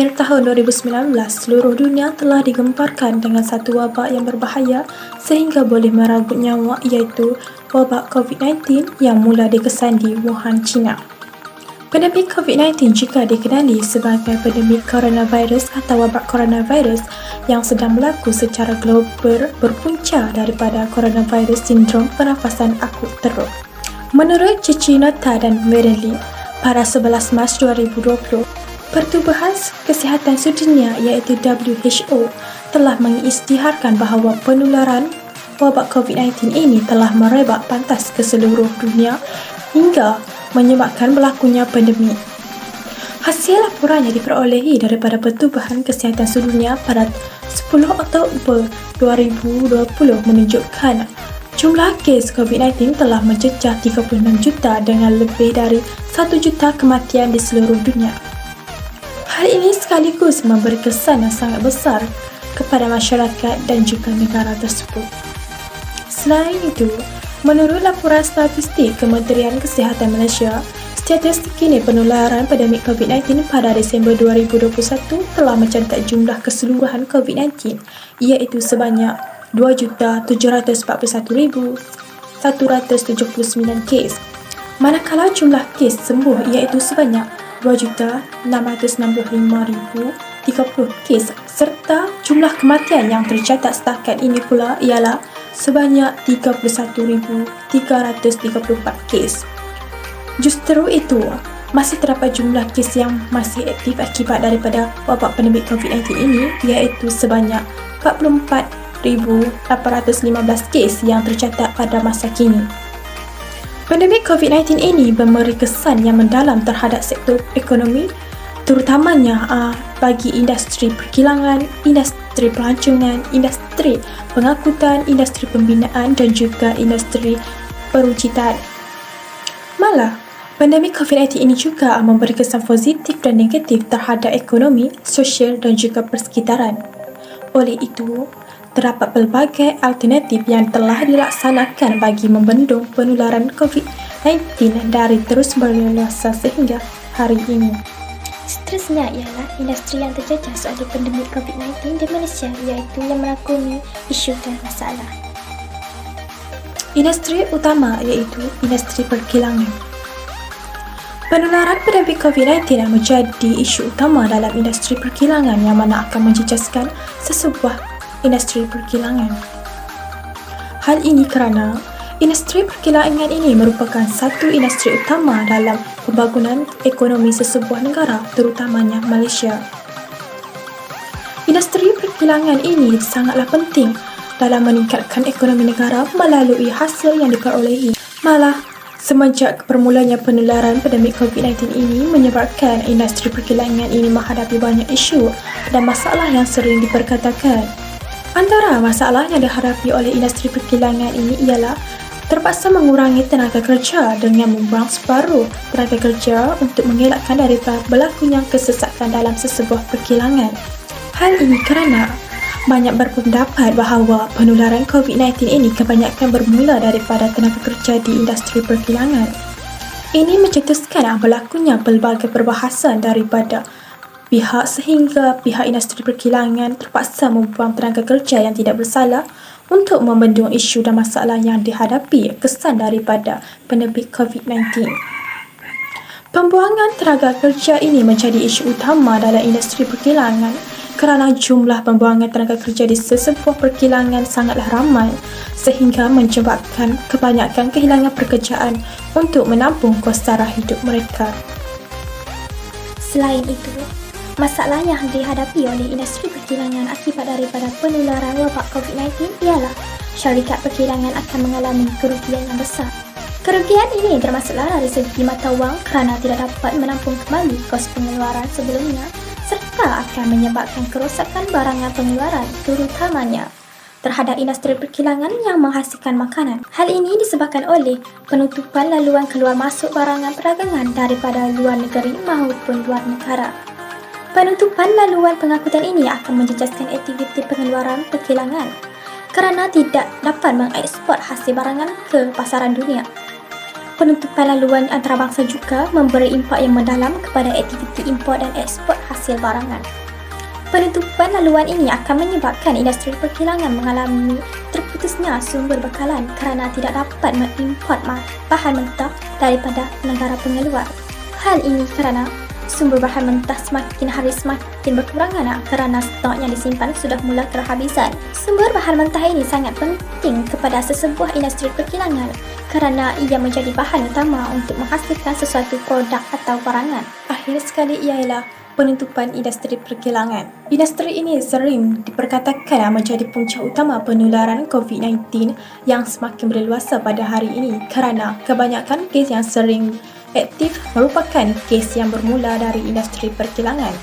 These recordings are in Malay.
akhir tahun 2019, seluruh dunia telah digemparkan dengan satu wabak yang berbahaya sehingga boleh merenggut nyawa, iaitu wabak COVID-19 yang mula dikesan di Wuhan, China. Pandemik COVID-19 juga dikenali sebagai pandemik coronavirus atau wabak coronavirus yang sedang berlaku secara global berpunca daripada coronavirus sindrom pernafasan akut teruk. Menurut Cici Nota dan Merely, pada 11 Mac 2020, Pertubuhan Kesihatan Sedunia iaitu WHO telah mengisytiharkan bahawa penularan wabak COVID-19 ini telah merebak pantas ke seluruh dunia hingga menyebabkan berlakunya pandemik. Hasil laporannya diperolehi daripada Pertubuhan Kesihatan Sedunia pada 10 Oktober 2020 menunjukkan jumlah kes COVID-19 telah mencecah 36 juta dengan lebih dari 1 juta kematian di seluruh dunia. Hal ini sekaligus memberi kesan yang sangat besar kepada masyarakat dan juga negara tersebut. Selain itu, menurut laporan statistik Kementerian Kesihatan Malaysia, statistik kini penularan pandemik COVID-19 pada Disember 2021 telah mencatat jumlah keseluruhan COVID-19 iaitu sebanyak 2,741,179 kes, manakala jumlah kes sembuh iaitu sebanyak 2,665,030 kes serta jumlah kematian yang tercatat setakat ini pula ialah sebanyak 31,334 kes. Justru itu, masih terdapat jumlah kes yang masih aktif akibat daripada wabak pandemik COVID-19 ini iaitu sebanyak 44,815 kes yang tercatat pada masa kini. Pandemik COVID-19 ini memberi kesan yang mendalam terhadap sektor ekonomi, terutamanya bagi industri perkilangan, industri pelancongan, industri pengangkutan, industri pembinaan dan juga industri peruncitan. Malah, pandemik COVID-19 ini juga memberi kesan positif dan negatif terhadap ekonomi, sosial dan juga persekitaran. Oleh itu, terdapat pelbagai alternatif yang telah dilaksanakan bagi membendung penularan COVID-19 dari terus berleluasa sehingga hari ini. Seterusnya ialah industri yang terjejas oleh pandemik COVID-19 di Malaysia iaitu yang melakoni isu dan masalah. Industri utama iaitu industri perkilangan. Penularan pandemik COVID-19 menjadi isu utama dalam industri perkilangan yang mana akan menjejaskan sesebuah industri perkilangan. Hal ini kerana industri perkilangan ini merupakan satu industri utama dalam pembangunan ekonomi sesebuah negara, terutamanya Malaysia. Industri perkilangan ini sangatlah penting dalam meningkatkan ekonomi negara melalui hasil yang diperolehi. Malah, semenjak permulanya penularan pandemik COVID-19 ini menyebabkan industri perkilangan ini menghadapi banyak isu dan masalah yang sering diperkatakan. Antara masalah yang dihadapi oleh industri perkilangan ini ialah terpaksa mengurangi tenaga kerja dengan membuang separuh tenaga kerja untuk mengelakkan daripada berlakunya kesesakan dalam sesebuah perkilangan. Hal ini kerana banyak berpendapat bahawa penularan COVID-19 ini kebanyakan bermula daripada tenaga kerja di industri perkilangan. Ini mencetuskan berlakunya pelbagai perbahasan daripada pihak sehingga pihak industri perkilangan terpaksa membuang tenaga kerja yang tidak bersalah untuk membendung isu dan masalah yang dihadapi kesan daripada pandemik COVID-19. Pembuangan tenaga kerja ini menjadi isu utama dalam industri perkilangan kerana jumlah pembuangan tenaga kerja di sesebuah perkilangan sangatlah ramai sehingga menyebabkan kebanyakan kehilangan pekerjaan untuk menampung kos sara hidup mereka. Selain itu, masalah yang dihadapi oleh industri perkilangan akibat daripada penularan wabak COVID-19 ialah syarikat perkilangan akan mengalami kerugian yang besar. Kerugian ini bermasalah dari segi mata wang kerana tidak dapat menampung kembali kos pengeluaran sebelumnya serta akan menyebabkan kerosakan barangan pengeluaran terutamanya terhadap industri perkilangan yang menghasilkan makanan. Hal ini disebabkan oleh penutupan laluan keluar masuk barangan perdagangan daripada luar negeri maupun luar negara. Penutupan laluan pengangkutan ini akan menjejaskan aktiviti pengeluaran perkilangan kerana tidak dapat mengekspor hasil barangan ke pasaran dunia. Penutupan laluan antarabangsa juga memberi impak yang mendalam kepada aktiviti import dan ekspor hasil barangan. Penutupan laluan ini akan menyebabkan industri perkilangan mengalami terputusnya sumber bekalan kerana tidak dapat mengimport bahan mentah daripada negara pengeluar. Hal ini kerana sumber bahan mentah semakin hari semakin berkurangan kerana stok yang disimpan sudah mula kehabisan. Sumber bahan mentah ini sangat penting kepada sesebuah industri perkilangan kerana ia menjadi bahan utama untuk menghasilkan sesuatu produk atau barangan. Akhir sekali ialah penutupan industri perkilangan. Industri ini sering diperkatakan menjadi punca utama penularan COVID-19 yang semakin berleluasa pada hari ini kerana kebanyakan kes yang sering aktif merupakan kes yang bermula dari industri perkilangan.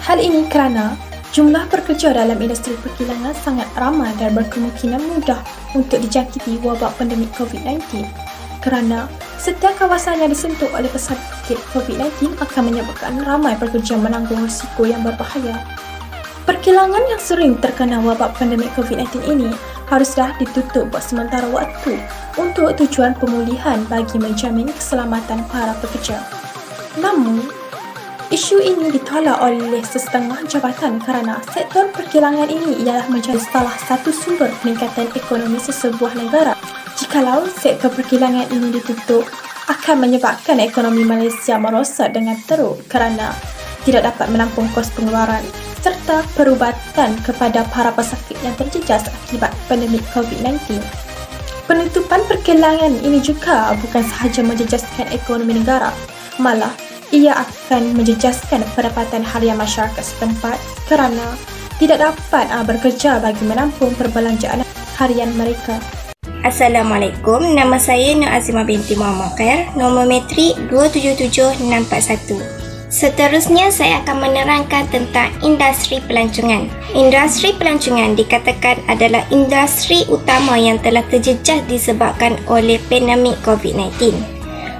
Hal ini kerana jumlah pekerja dalam industri perkilangan sangat ramai dan berkemungkinan mudah untuk dijangkiti wabak pandemik COVID-19 kerana setiap kawasan yang disentuh oleh pesakit COVID-19 akan menyebabkan ramai pekerja menanggung risiko yang berbahaya. Perkilangan yang sering terkena wabak pandemik COVID-19 ini haruslah ditutup buat sementara waktu untuk tujuan pemulihan bagi menjamin keselamatan para pekerja. Namun, isu ini ditolak oleh setengah jabatan kerana sektor perkilangan ini ialah menjadi salah satu sumber peningkatan ekonomi sesebuah negara. Jikalau sektor perkilangan ini ditutup, akan menyebabkan ekonomi Malaysia merosot dengan teruk kerana tidak dapat menampung kos pengeluaran serta perubatan kepada para pesakit yang terjejas akibat pandemik COVID-19. Penutupan perkilangan ini juga bukan sahaja menjejaskan ekonomi negara, malah ia akan menjejaskan pendapatan harian masyarakat setempat kerana tidak dapat bekerja bagi menampung perbelanjaan harian mereka. Assalamualaikum, nama saya Nur Azimah binti Muhammad Khair, nombor metrik 277641. Seterusnya saya akan menerangkan tentang industri pelancongan. Industri pelancongan dikatakan adalah industri utama yang telah terjejas disebabkan oleh pandemik COVID-19.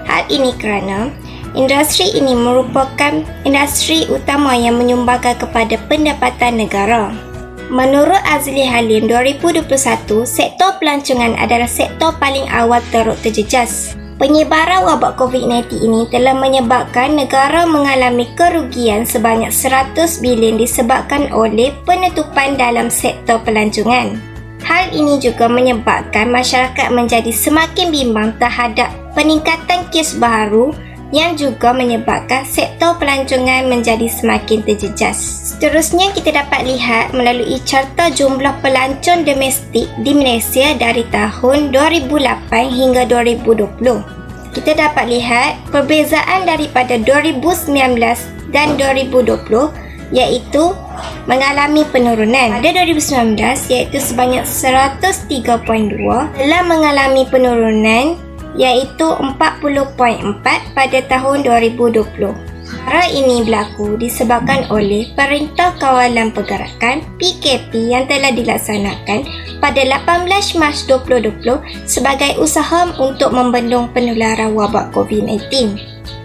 Hal ini kerana industri ini merupakan industri utama yang menyumbangkan kepada pendapatan negara. Menurut Azli Halim 2021, sektor pelancongan adalah sektor paling awal teruk terjejas. Penyebaran wabak COVID-19 ini telah menyebabkan negara mengalami kerugian sebanyak 100 bilion disebabkan oleh penutupan dalam sektor pelancongan. Hal ini juga menyebabkan masyarakat menjadi semakin bimbang terhadap peningkatan kes baharu yang juga menyebabkan sektor pelancongan menjadi semakin terjejas. Seterusnya kita dapat lihat melalui carta jumlah pelancong domestik di Malaysia dari tahun 2008 hingga 2020. Kita dapat lihat perbezaan daripada 2019 dan 2020 iaitu mengalami penurunan. Pada 2019 iaitu sebanyak 103.2 telah mengalami penurunan iaitu 40.4 pada tahun 2020. Perkara ini berlaku disebabkan oleh Perintah Kawalan Pergerakan PKP yang telah dilaksanakan pada 18 Mac 2020 sebagai usaha untuk membendung penularan wabak COVID-19.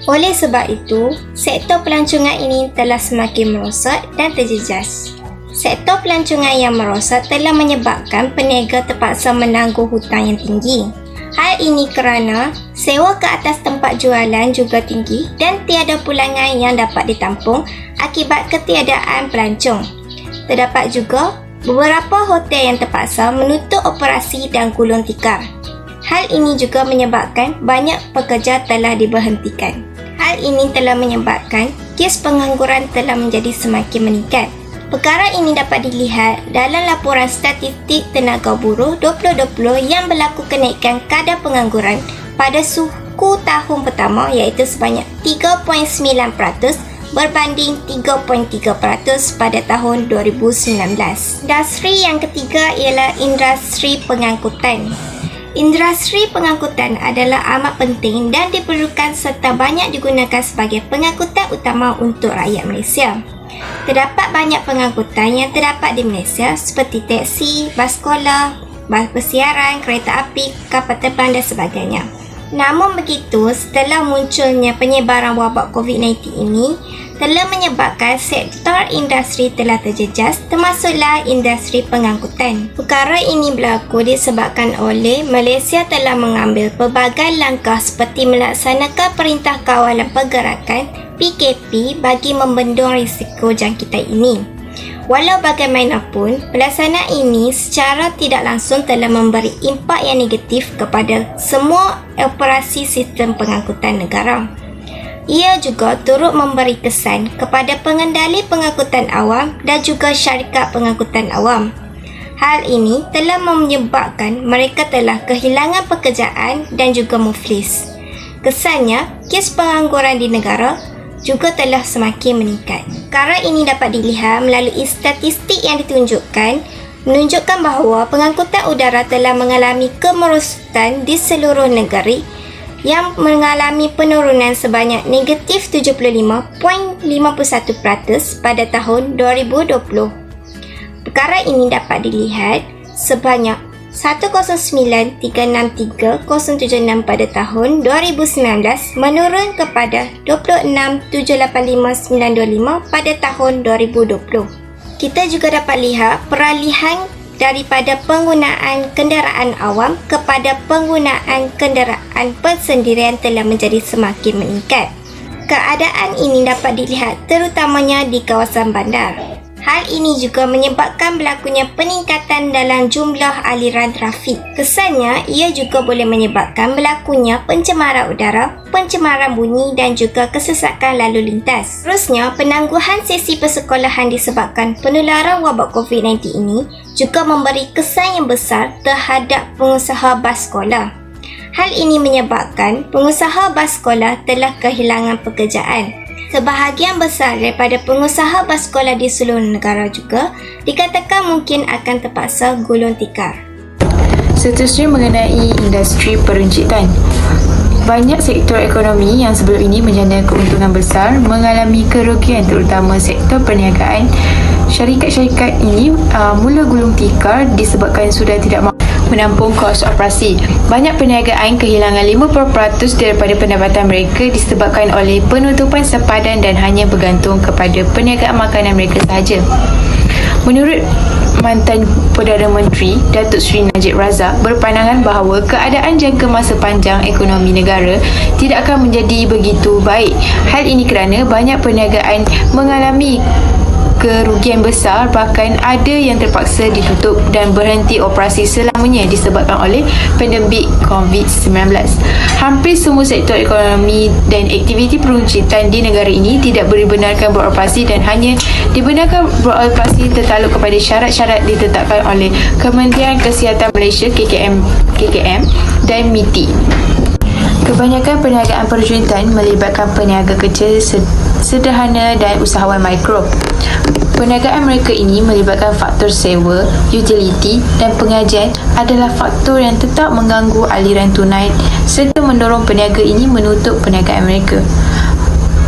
Oleh sebab itu, sektor pelancongan ini telah semakin merosot dan terjejas. Sektor pelancongan yang merosot telah menyebabkan peniaga terpaksa menanggung hutang yang tinggi. Hal ini kerana sewa ke atas tempat jualan juga tinggi dan tiada pulangan yang dapat ditampung akibat ketiadaan pelancong. Terdapat juga beberapa hotel yang terpaksa menutup operasi dan gulung tikar. Hal ini juga menyebabkan banyak pekerja telah diberhentikan. Hal ini telah menyebabkan kes pengangguran telah menjadi semakin meningkat. Perkara ini dapat dilihat dalam laporan statistik tenaga buruh 2020 yang berlaku kenaikan kadar pengangguran pada suku tahun pertama iaitu sebanyak 3.9% berbanding 3.3% pada tahun 2019. Industri yang ketiga ialah industri pengangkutan. Industri pengangkutan adalah amat penting dan diperlukan serta banyak digunakan sebagai pengangkutan utama untuk rakyat Malaysia. Terdapat banyak pengangkutan yang terdapat di Malaysia seperti teksi, bas sekolah, bas bersiaran, kereta api, kapal terbang dan sebagainya. Namun begitu, setelah munculnya penyebaran wabak COVID-19 ini, telah menyebabkan sektor industri telah terjejas, termasuklah industri pengangkutan. Perkara ini berlaku disebabkan oleh Malaysia telah mengambil pelbagai langkah seperti melaksanakan Perintah Kawalan Pergerakan PKP bagi membendung risiko jangkitan ini. Walau bagaimanapun, pelaksanaan ini secara tidak langsung telah memberi impak yang negatif kepada semua operasi sistem pengangkutan negara. Ia juga turut memberi kesan kepada pengendali pengangkutan awam dan juga syarikat pengangkutan awam. Hal ini telah menyebabkan mereka telah kehilangan pekerjaan dan juga muflis. Kesannya, kes pengangguran di negara juga telah semakin meningkat. Perkara ini dapat dilihat melalui statistik yang menunjukkan bahawa pengangkutan udara telah mengalami kemerosotan di seluruh negeri yang mengalami penurunan sebanyak negatif 75.51% pada tahun 2020. Perkara ini dapat dilihat sebanyak 109,363,076 pada tahun 2019 menurun kepada 26,785,925 pada tahun 2020. Kita juga dapat lihat peralihan daripada penggunaan kenderaan awam kepada penggunaan kenderaan persendirian telah menjadi semakin meningkat. Keadaan ini dapat dilihat terutamanya di kawasan bandar. Hal ini juga menyebabkan berlakunya peningkatan dalam jumlah aliran trafik. Kesannya, ia juga boleh menyebabkan berlakunya pencemaran udara, pencemaran bunyi dan juga kesesakan lalu lintas. Terusnya, penangguhan sesi persekolahan disebabkan penularan wabak COVID-19 ini juga memberi kesan yang besar terhadap pengusaha bas sekolah. Hal ini menyebabkan pengusaha bas sekolah telah kehilangan pekerjaan. Sebahagian besar daripada pengusaha bas sekolah di seluruh negara juga dikatakan mungkin akan terpaksa gulung tikar. Seterusnya mengenai industri peruncitan. Banyak sektor ekonomi yang sebelum ini menjana keuntungan besar mengalami kerugian, terutama sektor perniagaan. Syarikat-syarikat ini mula gulung tikar disebabkan sudah tidak mampu menampung kos operasi. Banyak perniagaan kehilangan 50% daripada pendapatan mereka disebabkan oleh penutupan sepadan dan hanya bergantung kepada perniagaan makanan mereka sahaja. Menurut mantan Perdana Menteri Datuk Seri Najib Razak berpandangan bahawa keadaan jangka masa panjang ekonomi negara tidak akan menjadi begitu baik. Hal ini kerana banyak perniagaan mengalami kerugian besar, bahkan ada yang terpaksa ditutup dan berhenti operasi selamanya disebabkan oleh pandemik COVID-19. Hampir semua sektor ekonomi dan aktiviti peruncitan di negara ini tidak dibenarkan beroperasi dan hanya dibenarkan beroperasi tertakluk kepada syarat-syarat ditetapkan oleh Kementerian Kesihatan Malaysia KKM dan MITI. Kebanyakan perniagaan peruncitan melibatkan peniaga kecil, sederhana dan usahawan mikro. Perniagaan mereka ini melibatkan faktor sewa, utiliti dan pengajian adalah faktor yang tetap mengganggu aliran tunai serta mendorong peniaga ini menutup perniagaan mereka.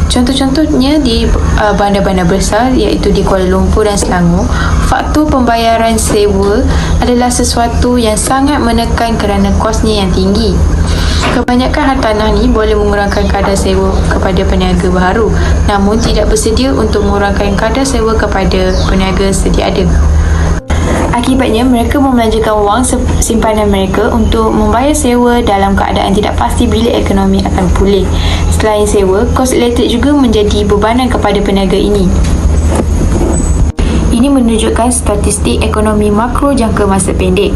Contoh-contohnya di bandar-bandar besar iaitu di Kuala Lumpur dan Selangor, faktor pembayaran sewa adalah sesuatu yang sangat menekan kerana kosnya yang tinggi. Kebanyakan hartanah ni boleh mengurangkan kadar sewa kepada peniaga baharu, namun tidak bersedia untuk mengurangkan kadar sewa kepada peniaga sedia ada. Akibatnya, mereka membelanjakan wang simpanan mereka untuk membayar sewa dalam keadaan tidak pasti bila ekonomi akan pulih. Selain sewa, kos elektrik juga menjadi bebanan kepada peniaga ini. Ini menunjukkan statistik ekonomi makro jangka masa pendek.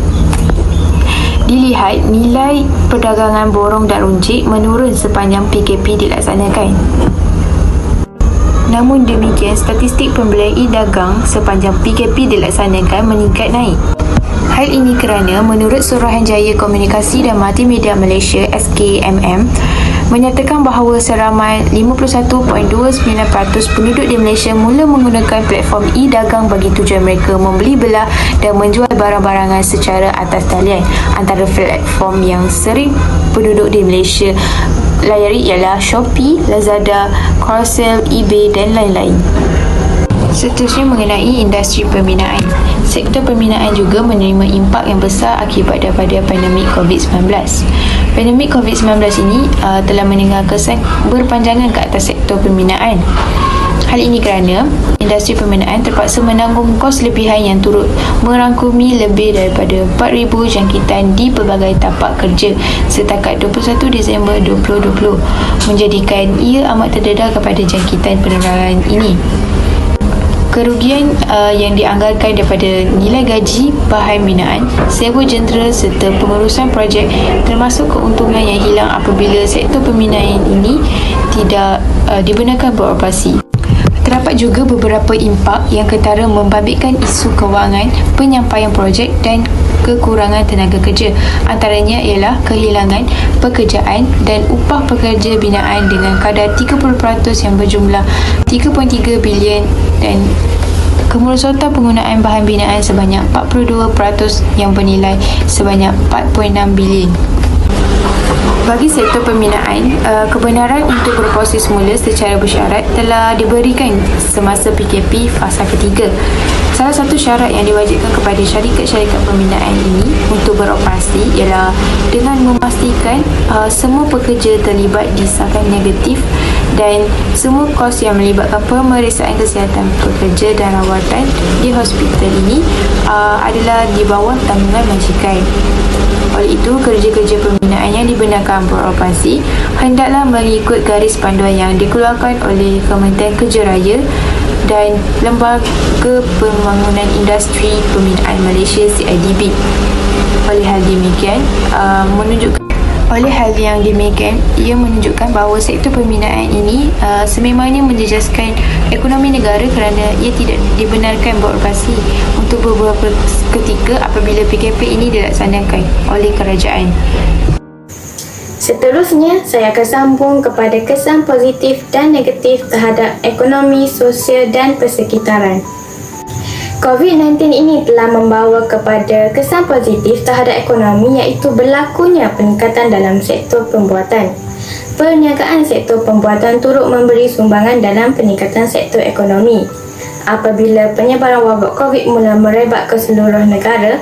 Dilihat, nilai perdagangan borong dan runcit menurun sepanjang PKP dilaksanakan. Namun demikian, statistik pembelian e-dagang sepanjang PKP dilaksanakan meningkat naik. Hal ini kerana menurut Suruhanjaya Komunikasi dan Multimedia Malaysia SKMM menyatakan bahawa seramai 51.29% penduduk di Malaysia mula menggunakan platform e-dagang bagi tujuan mereka membeli belah dan menjual barang-barangan secara atas talian. Antara platform yang sering penduduk di Malaysia layari ialah Shopee, Lazada, Carousell, eBay dan lain-lain. Seterusnya mengenai industri pembinaan. Sektor pembinaan juga menerima impak yang besar akibat daripada pandemik COVID-19. Pandemik COVID-19 ini telah meninggalkan kesan berpanjangan ke atas sektor pembinaan. Hal ini kerana industri pembinaan terpaksa menanggung kos lebihan yang turut merangkumi lebih daripada 4,000 jangkitan di pelbagai tapak kerja setakat 21 Disember 2020, menjadikan ia amat terdedah kepada jangkitan penularan ini. Kerugian yang dianggarkan daripada nilai gaji, bahan binaan, sewa jentera serta pengurusan projek, termasuk keuntungan yang hilang apabila sektor pembinaan ini tidak dibenarkan beroperasi. Terdapat juga beberapa impak yang ketara membabitkan isu kewangan, penyampaian projek dan kekurangan tenaga kerja. Antaranya ialah kehilangan pekerjaan dan upah pekerja binaan dengan kadar 30% yang berjumlah 3.3 bilion dan kemerosotan penggunaan bahan binaan sebanyak 42% yang bernilai sebanyak 4.6 bilion. Bagi sektor pembinaan, kebenaran untuk berproses semula secara bersyarat telah diberikan semasa PKP fasa ketiga. Salah satu syarat yang diwajibkan kepada syarikat-syarikat pembinaan ini untuk beroperasi ialah dengan memastikan semua pekerja terlibat disahkan negatif dan semua kos yang melibatkan pemeriksaan kesihatan pekerja dan rawatan di hospital ini adalah di bawah tanggungan majikan. Oleh itu, kerja-kerja pembinaan yang dibenarkan beroperasi hendaklah mengikut garis panduan yang dikeluarkan oleh Kementerian Kerja Raya dan Lembaga Pembangunan Industri Pembinaan Malaysia CIDB. Oleh hal yang demikian, ia menunjukkan bahawa sektor pembinaan ini sememangnya menjejaskan ekonomi negara kerana ia tidak dibenarkan beroperasi untuk beberapa ketika apabila PKP ini dilaksanakan oleh kerajaan. Seterusnya, saya akan sambung kepada kesan positif dan negatif terhadap ekonomi, sosial dan persekitaran. COVID-19 ini telah membawa kepada kesan positif terhadap ekonomi iaitu berlakunya peningkatan dalam sektor pembuatan. Perniagaan sektor pembuatan turut memberi sumbangan dalam peningkatan sektor ekonomi. Apabila penyebaran wabak COVID mula merebak ke seluruh negara,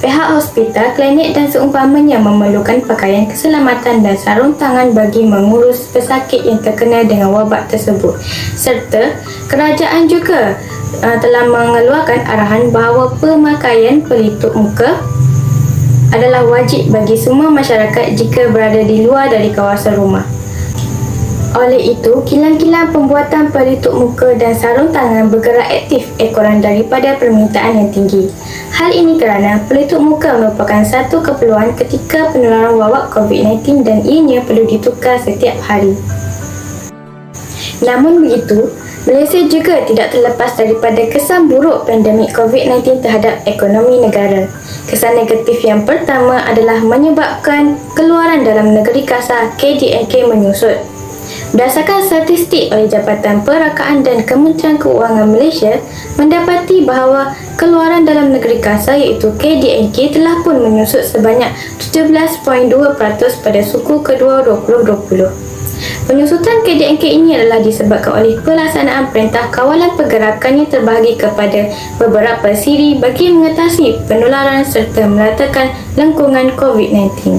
pihak hospital, klinik dan seumpamanya memerlukan pakaian keselamatan dan sarung tangan bagi mengurus pesakit yang terkena dengan wabak tersebut. Serta kerajaan juga telah mengeluarkan arahan bahawa pemakaian pelitup muka adalah wajib bagi semua masyarakat jika berada di luar dari kawasan rumah. Oleh itu, kilang-kilang pembuatan pelitup muka dan sarung tangan bergerak aktif ekoran daripada permintaan yang tinggi. Hal ini kerana pelitup muka merupakan satu keperluan ketika penularan wabak COVID-19 dan ianya perlu ditukar setiap hari. Namun begitu, Malaysia juga tidak terlepas daripada kesan buruk pandemik COVID-19 terhadap ekonomi negara. Kesan negatif yang pertama adalah menyebabkan keluaran dalam negeri kasar KDNK menyusut. Berdasarkan statistik oleh Jabatan Perakaan dan Kementerian Keuangan Malaysia, mendapati bahawa keluaran dalam negeri kasar iaitu KDNK telah pun menyusut sebanyak 17.2% pada suku kedua 2020. Penyusutan KDNK ini adalah disebabkan oleh pelaksanaan perintah kawalan pergerakan yang terbahagi kepada beberapa siri bagi mengatasi penularan serta meratakan lengkungan COVID-19.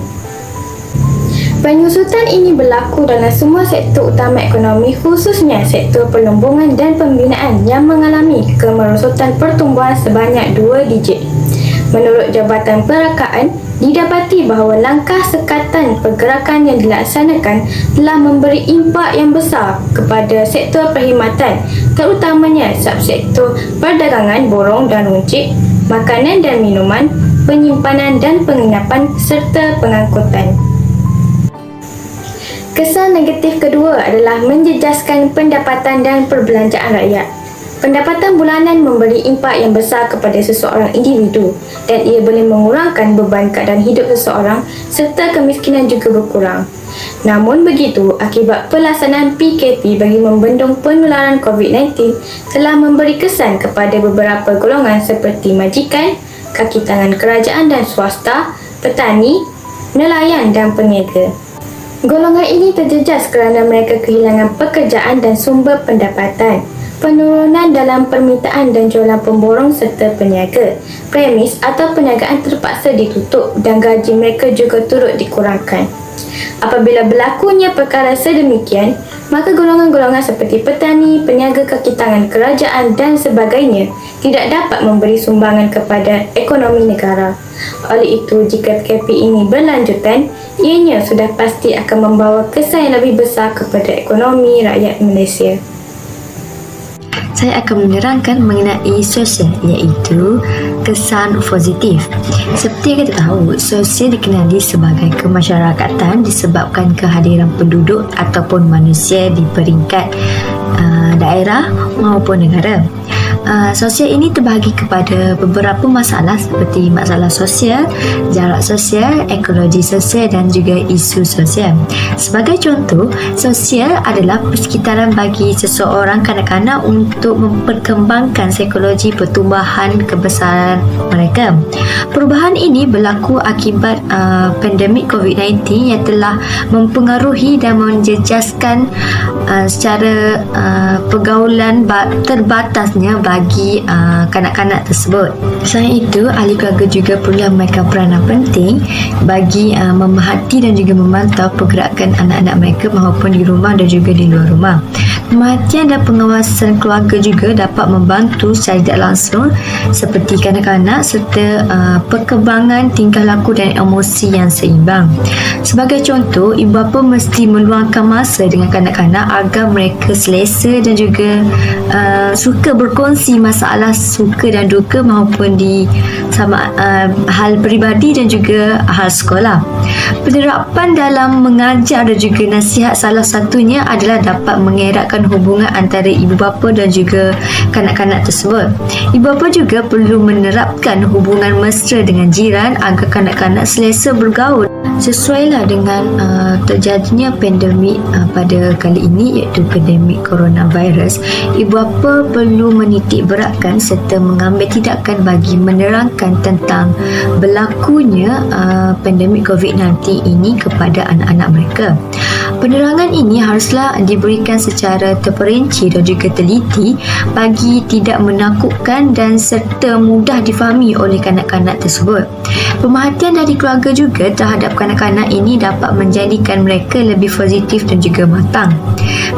Penyusutan ini berlaku dalam semua sektor utama ekonomi, khususnya sektor perlombongan dan pembinaan yang mengalami kemerosotan pertumbuhan sebanyak 2 digit. Menurut Jabatan Perakaan, didapati bahawa langkah sekatan pergerakan yang dilaksanakan telah memberi impak yang besar kepada sektor perkhidmatan, terutamanya subsektor perdagangan borong dan runcit, makanan dan minuman, penyimpanan dan penginapan serta pengangkutan. Kesan negatif kedua adalah menjejaskan pendapatan dan perbelanjaan rakyat. Pendapatan bulanan memberi impak yang besar kepada seseorang individu dan ia boleh mengurangkan beban keadaan hidup seseorang serta kemiskinan juga berkurang. Namun begitu, akibat pelaksanaan PKP bagi membendung penularan COVID-19 telah memberi kesan kepada beberapa golongan seperti majikan, kaki tangan kerajaan dan swasta, petani, nelayan dan peniaga. Golongan ini terjejas kerana mereka kehilangan pekerjaan dan sumber pendapatan. Penurunan dalam permintaan dan jualan pemborong serta peniaga, premis atau perniagaan terpaksa ditutup dan gaji mereka juga turut dikurangkan. Apabila berlakunya perkara sedemikian, maka golongan-golongan seperti petani, peniaga kaki tangan kerajaan dan sebagainya tidak dapat memberi sumbangan kepada ekonomi negara. Oleh itu, jika PKP ini berlanjutan, ianya sudah pasti akan membawa kesan yang lebih besar kepada ekonomi rakyat Malaysia. Saya akan menerangkan mengenai sosial, iaitu kesan positif. Seperti yang kita tahu, sosial dikenali sebagai kemasyarakatan disebabkan kehadiran penduduk ataupun manusia di peringkat daerah maupun negara. Sosial ini terbahagi kepada beberapa masalah seperti masalah sosial, jarak sosial, ekologi sosial dan juga isu sosial. Sebagai contoh, sosial adalah persekitaran bagi seseorang kanak-kanak untuk memperkembangkan psikologi pertumbuhan kebesaran mereka. Perubahan ini berlaku akibat pandemik COVID-19 yang telah mempengaruhi dan menjejaskan secara pergaulan terbatasnya bagi kanak-kanak tersebut. Selain itu, ahli keluarga juga perlu memainkan peranan penting bagi memerhati dan juga memantau pergerakan anak-anak mereka maupun di rumah dan juga di luar rumah. Pemerhatian dan pengawasan keluarga juga dapat membantu secara tidak langsung seperti kanak-kanak serta perkembangan tingkah laku dan emosi yang seimbang. Sebagai contoh, ibu bapa mesti meluangkan masa dengan kanak-kanak agar mereka selesa dan juga suka berkongsi masalah suka dan duka maupun di sama hal peribadi dan juga hal sekolah. Penerapan dalam mengajar dan juga nasihat salah satunya adalah dapat mengeratkan hubungan antara ibu bapa dan juga kanak-kanak tersebut. Ibu bapa juga perlu menerapkan hubungan mesra dengan jiran agar kanak-kanak selesa bergaul. Sesuailah dengan terjadinya pandemik pada kali ini, iaitu pandemik coronavirus, ibu bapa perlu menitik beratkan serta mengambil tindakan bagi menerangkan tentang berlakunya pandemik COVID-19 ini kepada anak-anak mereka. Penerangan ini haruslah diberikan secara terperinci dan juga teliti bagi tidak menakutkan dan serta mudah difahami oleh kanak-kanak tersebut. Pemerhatian dari keluarga juga terhadap kanak-kanak ini dapat menjadikan mereka lebih positif dan juga matang.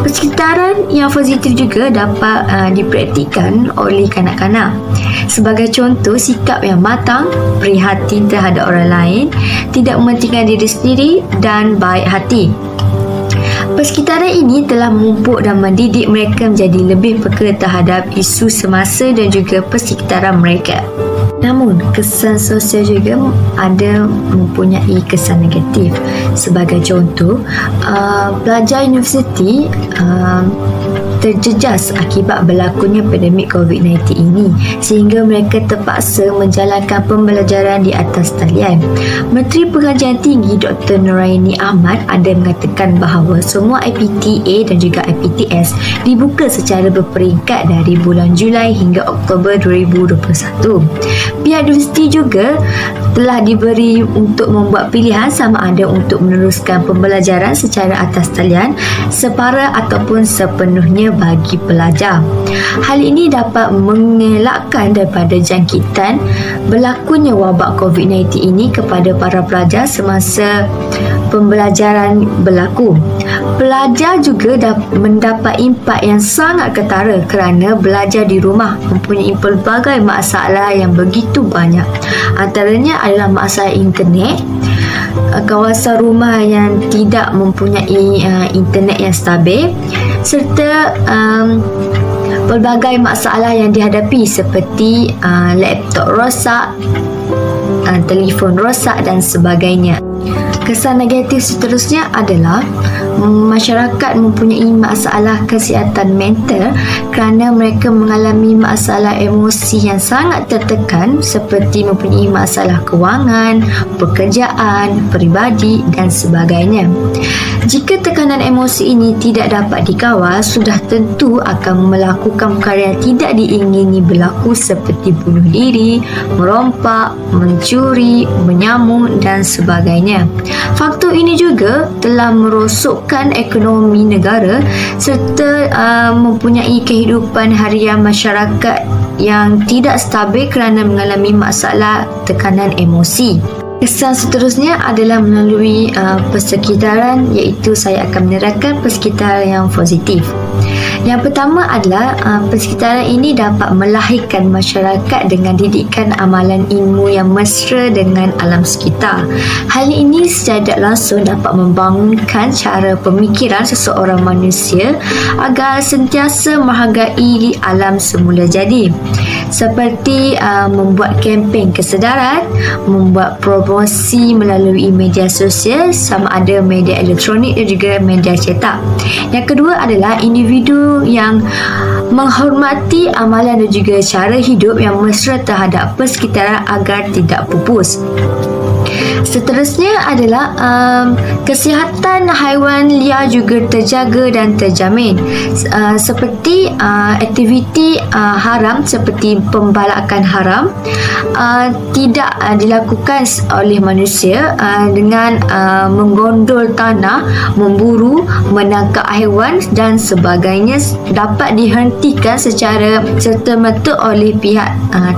Persekitaran yang positif juga dapat dipraktikkan oleh kanak-kanak. Sebagai contoh, sikap yang matang, prihatin terhadap orang lain, tidak mementingkan diri sendiri dan baik hati. Persekitaran ini telah memupuk dan mendidik mereka menjadi lebih peka terhadap isu semasa dan juga persekitaran mereka. Namun, kesan sosial juga ada mempunyai kesan negatif. Sebagai contoh, pelajar universiti terjejas akibat berlakunya pandemik COVID-19 ini sehingga mereka terpaksa menjalankan pembelajaran di atas talian. Menteri Pengajian Tinggi Dr. Noraini Ahmad ada mengatakan bahawa semua IPTA dan juga IPTS dibuka secara berperingkat dari bulan Julai hingga Oktober 2021. Pihak universiti juga telah diberi untuk membuat pilihan sama ada untuk meneruskan pembelajaran secara atas talian, separa ataupun sepenuhnya bagi pelajar. Hal ini dapat mengelakkan daripada jangkitan berlakunya wabak COVID-19 ini kepada para pelajar semasa pembelajaran berlaku. Pelajar juga mendapat impak yang sangat ketara kerana belajar di rumah mempunyai pelbagai masalah yang begitu banyak. Antaranya adalah masalah internet, kawasan rumah yang tidak mempunyai internet yang stabil serta pelbagai masalah yang dihadapi seperti laptop rosak, telefon rosak dan sebagainya. Kesan negatif seterusnya adalah masyarakat mempunyai masalah kesihatan mental kerana mereka mengalami masalah emosi yang sangat tertekan seperti mempunyai masalah kewangan, pekerjaan, peribadi dan sebagainya. Jika tekanan emosi ini tidak dapat dikawal, sudah tentu akan melakukan perkara yang tidak diingini berlaku seperti bunuh diri, merompak, mencuri, menyamuk dan sebagainya. Faktor ini juga telah merosokkan ekonomi negara serta mempunyai kehidupan harian masyarakat yang tidak stabil kerana mengalami masalah tekanan emosi. Kesan seterusnya adalah melalui persekitaran, iaitu saya akan menerangkan persekitaran yang positif. Yang pertama adalah persekitaran ini dapat melahirkan masyarakat dengan didikan amalan ilmu yang mesra dengan alam sekitar. Hal ini secara tidak langsung dapat membangunkan cara pemikiran seseorang manusia agar sentiasa menghargai alam semula jadi. Seperti membuat kempen kesedaran, membuat promosi melalui media sosial, sama ada media elektronik dan juga media cetak. Yang kedua adalah individu yang menghormati amalan dan juga cara hidup yang mesra terhadap persekitaran agar tidak pupus. Seterusnya adalah kesihatan haiwan liar juga terjaga dan terjamin. Seperti aktiviti haram seperti pembalakan haram tidak dilakukan oleh manusia dengan menggondol tanah, memburu, menangkap haiwan dan sebagainya dapat dihentikan secara serta-merta oleh pihak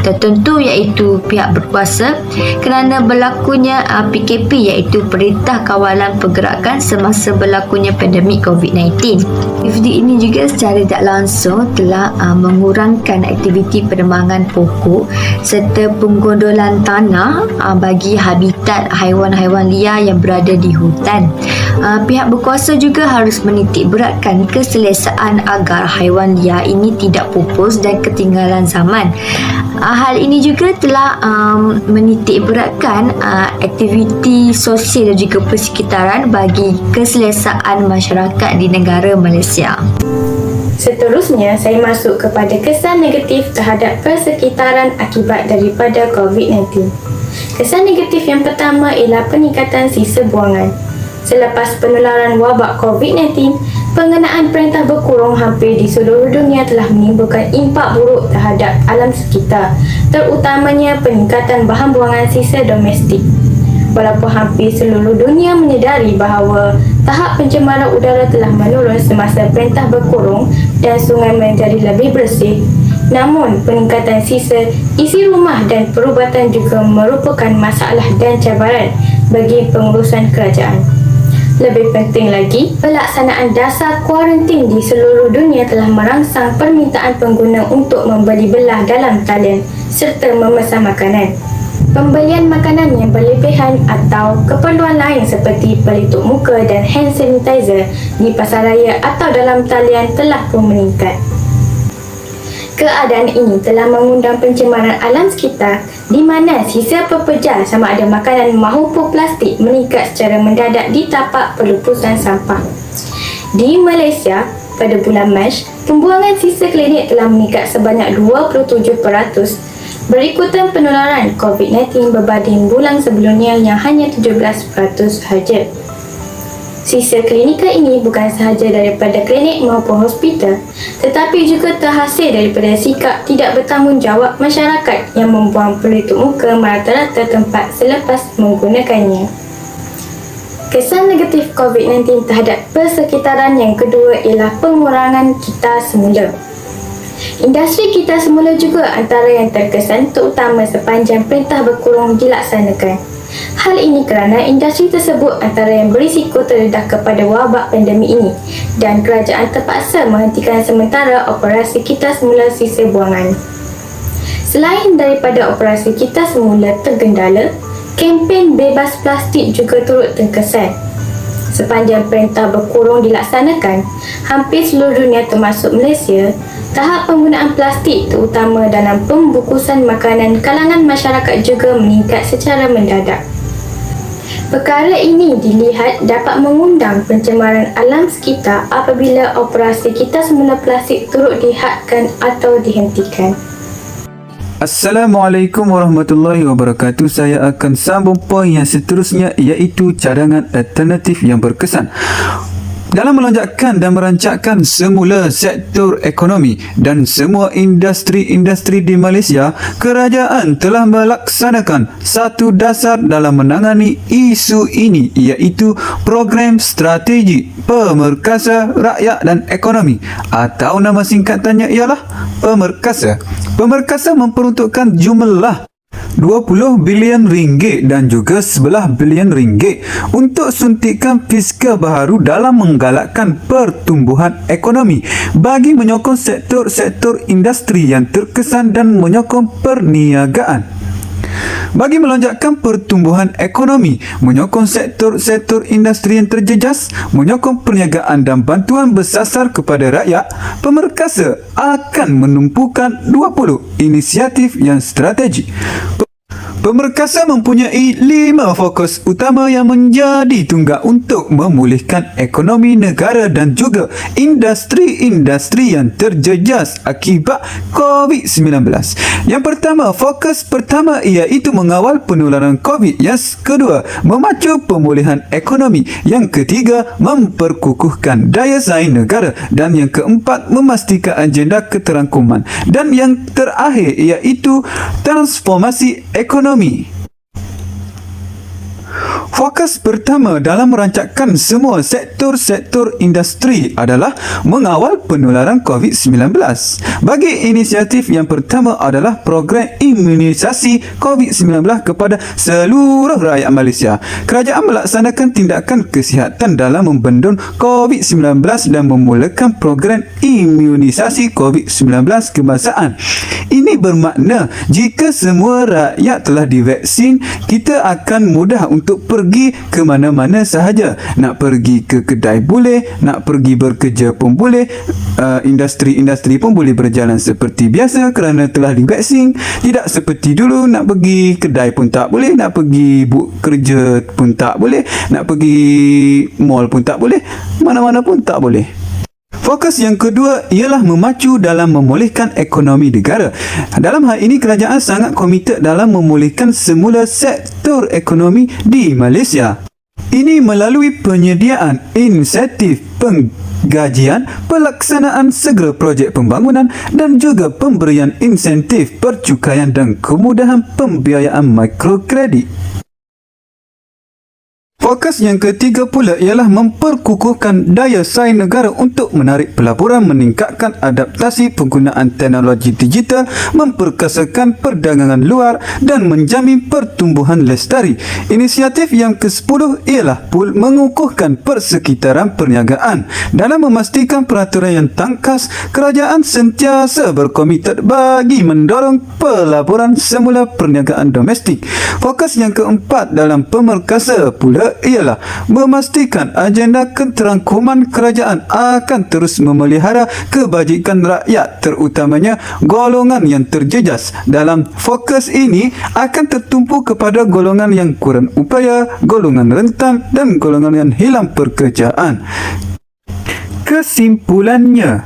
tertentu, iaitu pihak berkuasa, kerana berlakunya PKP, iaitu Perintah Kawalan Pergerakan semasa berlakunya pandemik COVID-19. Aktiviti ini juga secara tidak langsung telah mengurangkan aktiviti penebangan pokok serta penggondolan tanah bagi habitat haiwan-haiwan liar yang berada di hutan. Pihak berkuasa juga harus menitik beratkan keselesaan agar haiwan liar ini tidak pupus dan ketinggalan zaman. Hal ini juga telah menitik beratkan aktiviti sosial dan juga persekitaran bagi keselesaan masyarakat di negara Malaysia. Seterusnya, saya masuk kepada kesan negatif terhadap persekitaran akibat daripada COVID-19. Kesan negatif yang pertama ialah peningkatan sisa buangan. Selepas penularan wabak COVID-19, pengenaan perintah berkurung hampir di seluruh dunia telah menimbulkan impak buruk terhadap alam sekitar, terutamanya peningkatan bahan buangan sisa domestik. Walaupun hampir seluruh dunia menyedari bahawa tahap pencemaran udara telah menurun semasa perintah berkurung dan sungai menjadi lebih bersih, namun peningkatan sisa isi rumah dan perubatan juga merupakan masalah dan cabaran bagi pengurusan kerajaan. Lebih penting lagi, pelaksanaan dasar kuarantin di seluruh dunia telah merangsang permintaan pengguna untuk membeli belah dalam talian serta memesan makanan. Pembelian makanan yang berlebihan atau keperluan lain seperti pelitup muka dan hand sanitizer di pasaraya atau dalam talian telah pun meningkat. Keadaan ini telah mengundang pencemaran alam sekitar di mana sisa pepejar sama ada makanan maupun plastik meningkat secara mendadak di tapak pelupusan sampah. Di Malaysia, pada bulan Mac, pembuangan sisa klinik telah meningkat sebanyak 27%, berikutan penularan COVID-19 berbanding bulan sebelumnya yang hanya 17% sahaja. Sisa klinika ini bukan sahaja daripada klinik maupun hospital, tetapi juga terhasil daripada sikap tidak bertanggungjawab masyarakat yang membuang pelitup muka merata-rata tempat selepas menggunakannya. Kesan negatif COVID-19 terhadap persekitaran yang kedua ialah pengurangan kita semula. Industri kita semula juga antara yang terkesan, terutama sepanjang perintah berkurung dilaksanakan. Hal ini kerana industri tersebut antara yang berisiko terdedah kepada wabak pandemik ini dan kerajaan terpaksa menghentikan sementara operasi kita semula sisa buangan. Selain daripada operasi kita semula tergendala, kempen bebas plastik juga turut terkesan. Sepanjang perintah berkurung dilaksanakan, hampir seluruh dunia termasuk Malaysia, tahap penggunaan plastik terutama dalam pembungkusan makanan kalangan masyarakat juga meningkat secara mendadak. Perkara ini dilihat dapat mengundang pencemaran alam sekitar apabila operasi kita semula plastik turut dihadkan atau dihentikan. Assalamualaikum warahmatullahi wabarakatuh. Saya akan sambung poin yang seterusnya, iaitu cadangan alternatif yang berkesan. Dalam melonjakkan dan merancangkan semula sektor ekonomi dan semua industri-industri di Malaysia, kerajaan telah melaksanakan satu dasar dalam menangani isu ini, iaitu Program Strategi Pemerkasa Rakyat dan Ekonomi, atau nama singkatannya ialah Pemerkasa. Pemerkasa memperuntukkan jumlah 20 bilion ringgit dan juga 11 bilion ringgit untuk suntikan fiskal baharu dalam menggalakkan pertumbuhan ekonomi bagi menyokong sektor-sektor industri yang terkesan dan menyokong perniagaan. Bagi melonjakkan pertumbuhan ekonomi, menyokong sektor-sektor industri yang terjejas, menyokong perniagaan dan bantuan bersasar kepada rakyat, Pemerkasa akan menumpukan 20 inisiatif yang strategi. Pemerkasa mempunyai 5 fokus utama yang menjadi tunggak untuk memulihkan ekonomi negara dan juga industri-industri yang terjejas akibat COVID-19. Yang pertama, fokus pertama iaitu mengawal penularan COVID. Yang kedua, memacu pemulihan ekonomi. Yang ketiga, memperkukuhkan daya saing negara. Dan yang keempat, memastikan agenda keterangkuman. Dan yang terakhir iaitu transformasi ekonomi. Fokus pertama dalam merancangkan semua sektor-sektor industri adalah mengawal penularan COVID-19. Bagi inisiatif yang pertama adalah program imunisasi COVID-19 kepada seluruh rakyat Malaysia. Kerajaan melaksanakan tindakan kesihatan dalam membendung COVID-19 dan memulakan program imunisasi COVID-19 kebangsaan. Ini bermakna jika semua rakyat telah divaksin, kita akan mudah untuk pergi ke mana-mana sahaja. Nak pergi ke kedai boleh, nak pergi bekerja pun boleh, industri-industri pun boleh berjalan seperti biasa kerana telah divaksin. Tidak seperti dulu, nak pergi kedai pun tak boleh, nak pergi kerja pun tak boleh, nak pergi mall pun tak boleh, mana-mana pun tak boleh. Fokus yang kedua ialah memacu dalam memulihkan ekonomi negara. Dalam hal ini, kerajaan sangat komited dalam memulihkan semula sektor ekonomi di Malaysia. Ini melalui penyediaan insentif penggajian, pelaksanaan segera projek pembangunan dan juga pemberian insentif percukaian dan kemudahan pembiayaan mikrokredit. Fokus yang ketiga pula ialah memperkukuhkan daya saing negara untuk menarik pelaburan, meningkatkan adaptasi penggunaan teknologi digital, memperkasakan perdagangan luar dan menjamin pertumbuhan lestari. Inisiatif yang ke-10 ialah mengukuhkan persekitaran perniagaan. Dalam memastikan peraturan yang tangkas, kerajaan sentiasa berkomited bagi mendorong pelaburan semula perniagaan domestik. Fokus yang keempat dalam Pemerkasa pula ialah memastikan agenda keterangkuman kerajaan akan terus memelihara kebajikan rakyat, terutamanya golongan yang terjejas. Dalam fokus ini akan tertumpu kepada golongan yang kurang upaya, golongan rentan dan golongan yang hilang pekerjaan. Kesimpulannya,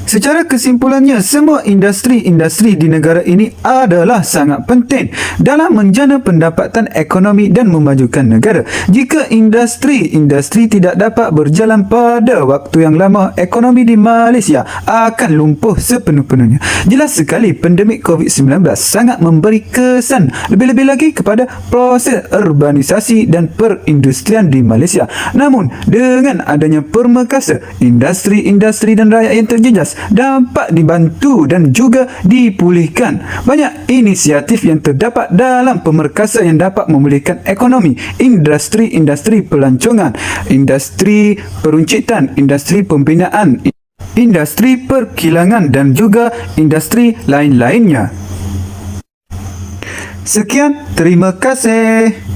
secara kesimpulannya, semua industri-industri di negara ini adalah sangat penting dalam menjana pendapatan ekonomi dan memajukan negara. Jika industri-industri tidak dapat berjalan pada waktu yang lama, ekonomi di Malaysia akan lumpuh sepenuh-penuhnya. Jelas sekali pandemik COVID-19 sangat memberi kesan lebih-lebih lagi kepada proses urbanisasi dan perindustrian di Malaysia. Namun, dengan adanya Pemerkasa, industri-industri dan rakyat yang terjejas dapat dibantu dan juga dipulihkan. Banyak inisiatif yang terdapat dalam Pemerkasa yang dapat memulihkan ekonomi, industri-industri pelancongan, industri peruncitan, industri pembinaan, industri perkilangan dan juga industri lain-lainnya. Sekian, terima kasih.